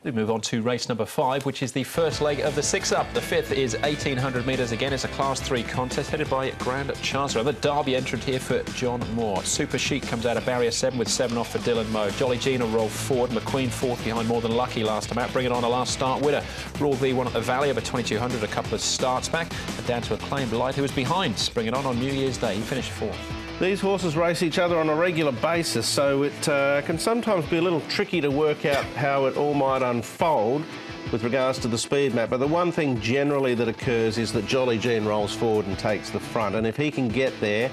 We move on to race number 5, which is the first leg of the 6-up. The 5th is 1,800 metres. Again, it's a Class 3 contest headed by Grand Chancellor. The Derby entrant here for John Moore. Super Chic comes out of barrier 7 with 7 off for Dylan Moe. Jolly Gina roll forward. McQueen 4th behind More Than Lucky last time out. Bring It On a last start winner. Rule V won at the Valley over 2,200 a couple of starts back. And down to Acclaimed Light, who was behind. Bring It On New Year's Day. He finished 4th. These horses race each other on a regular basis, so it can sometimes be a little tricky to work out how it all might unfold with regards to the speed map. But the one thing generally that occurs is that Jolly Jean rolls forward and takes the front. And if he can get there,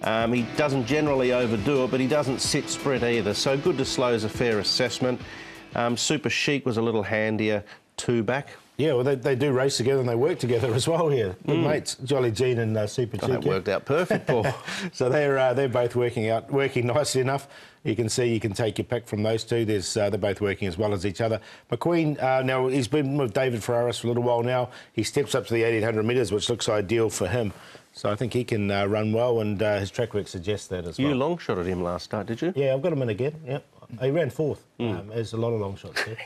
he doesn't generally overdo it, but he doesn't sit sprint either. So good to slow is a fair assessment. Super Chic was a little handier 2 back. Yeah, well, they do race together and they work together as well here. Good mates, Jolly Jean and Super Chic. That worked out perfect, Paul. So they're both working nicely enough. You can see you can take your pick from those two. They're both working as well as each other. McQueen, now he's been with David Ferraris for a little while now. He steps up to the 1,800 metres, which looks ideal for him. So I think he can run well, and his track work suggests that as well. You long shot at him last start, did you? Yeah, I've got him in again. Yep. He ran 4th. There's a lot of long shots there.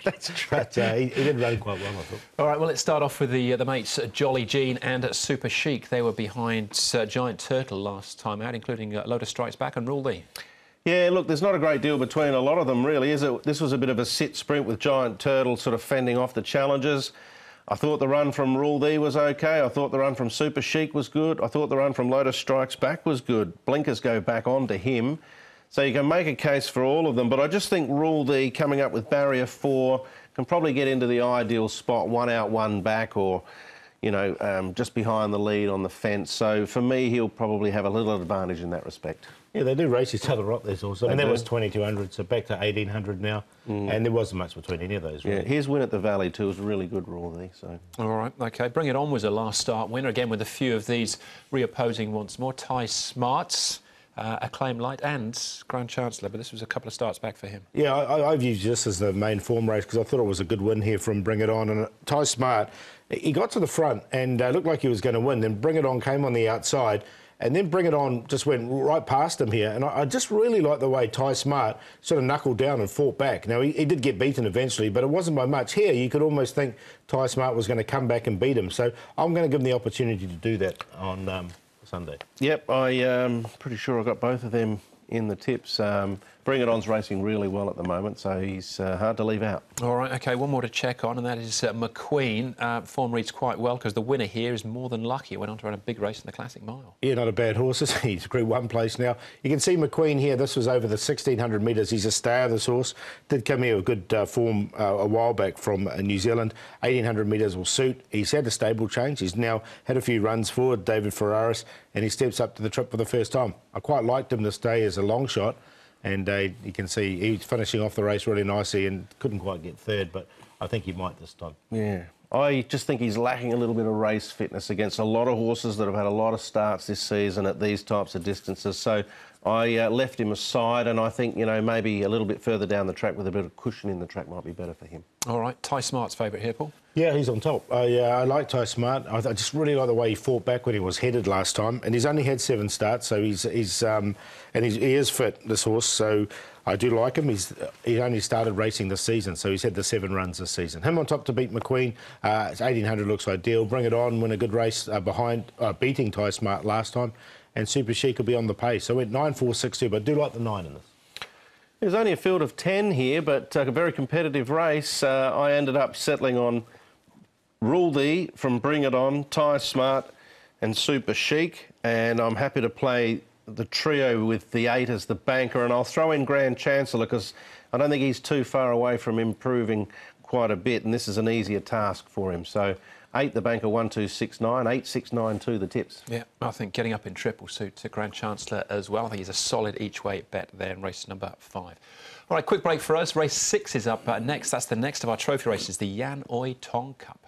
That's true. But he did run quite well, I thought. All right, well, let's start off with the mates, Jolly Jean and Super Chic. They were behind Giant Turtle last time out, including Lotus Strikes Back and Rule D. Yeah, look, there's not a great deal between a lot of them, really, is it? This was a bit of a sit sprint with Giant Turtle sort of fending off the challengers. I thought the run from Rule D was OK. I thought the run from Super Chic was good. I thought the run from Lotus Strikes Back was good. Blinkers go back onto him. So you can make a case for all of them. But I just think Rule D coming up with barrier 4 can probably get into the ideal spot, 1 out, 1 back, or, you know, just behind the lead on the fence. So for me, he'll probably have a little advantage in that respect. Yeah, they do race each other up, there's also. And that was 2,200, so back to 1,800 now. And there wasn't much between any of those, really. Yeah, his win at the Valley, too, was really good, Rule D. So. All right, OK. Bring It On was a last start winner, again, with a few of these reopposing once more. Ty Smarts, Acclaimed Light and Grand Chancellor, but this was a couple of starts back for him. Yeah, I've used this as the main form race because I thought it was a good win here from Bring It On. And Ty Smart, he got to the front and looked like he was going to win. Then Bring It On came on the outside, and then Bring It On just went right past him here. And I just really like the way Ty Smart sort of knuckled down and fought back. Now, he did get beaten eventually, but it wasn't by much. Here, you could almost think Ty Smart was going to come back and beat him. So I'm going to give him the opportunity to do that on Sunday. Yep, I'm pretty sure I got both of them in the tips. Bring It On's racing really well at the moment, so he's hard to leave out. All right, OK, one more to check on, and that is McQueen. Form reads quite well because the winner here is More Than Lucky. Went on to run a big race in the Classic Mile. Yeah, not a bad horse. He's Group 1 place now. You can see McQueen here. This was over the 1,600 metres. He's a star, this horse. Did come here with good form a while back from New Zealand. 1,800 metres will suit. He's had a stable change. He's now had a few runs forward, David Ferraris, and he steps up to the trip for the first time. I quite liked him this day as a long shot. And you can see he's finishing off the race really nicely and couldn't quite get 3rd, but I think he might this time. Yeah. I just think he's lacking a little bit of race fitness against a lot of horses that have had a lot of starts this season at these types of distances. So I left him aside, and I think, you know, maybe a little bit further down the track with a bit of cushion in the track might be better for him. All right. Ty Smart's favourite here, Paul? Yeah, he's on top. I like Ty Smart. I just really like the way he fought back when he was headed last time, and he's only had 7 starts, so he is fit, this horse. So I do like him. He only started racing this season, so he's had the 7 runs this season. Him on top to beat McQueen. 1,800 looks ideal. Bring It On, win a good race behind beating Ty Smart last time, and Super Chic will be on the pace. So I went 9-4-6-2, but I do like the 9 in this. There's only a field of 10 here, but a very competitive race. I ended up settling on Rule D from Bring It On, Ty Smart and Super Chic, and I'm happy to play the trio with the 8 as the banker, and I'll throw in Grand Chancellor because I don't think he's too far away from improving quite a bit, and this is an easier task for him. So 8 the banker, 1, 2, 6, 9, 8, 6, 9, 2 the tips. Yeah, I think getting up in triple suit to Grand Chancellor as well. I think he's a solid each-way bet there in race number 5. All right, quick break for us. Race 6 is up next. That's the next of our trophy races, the Yan Oi Tong Cup.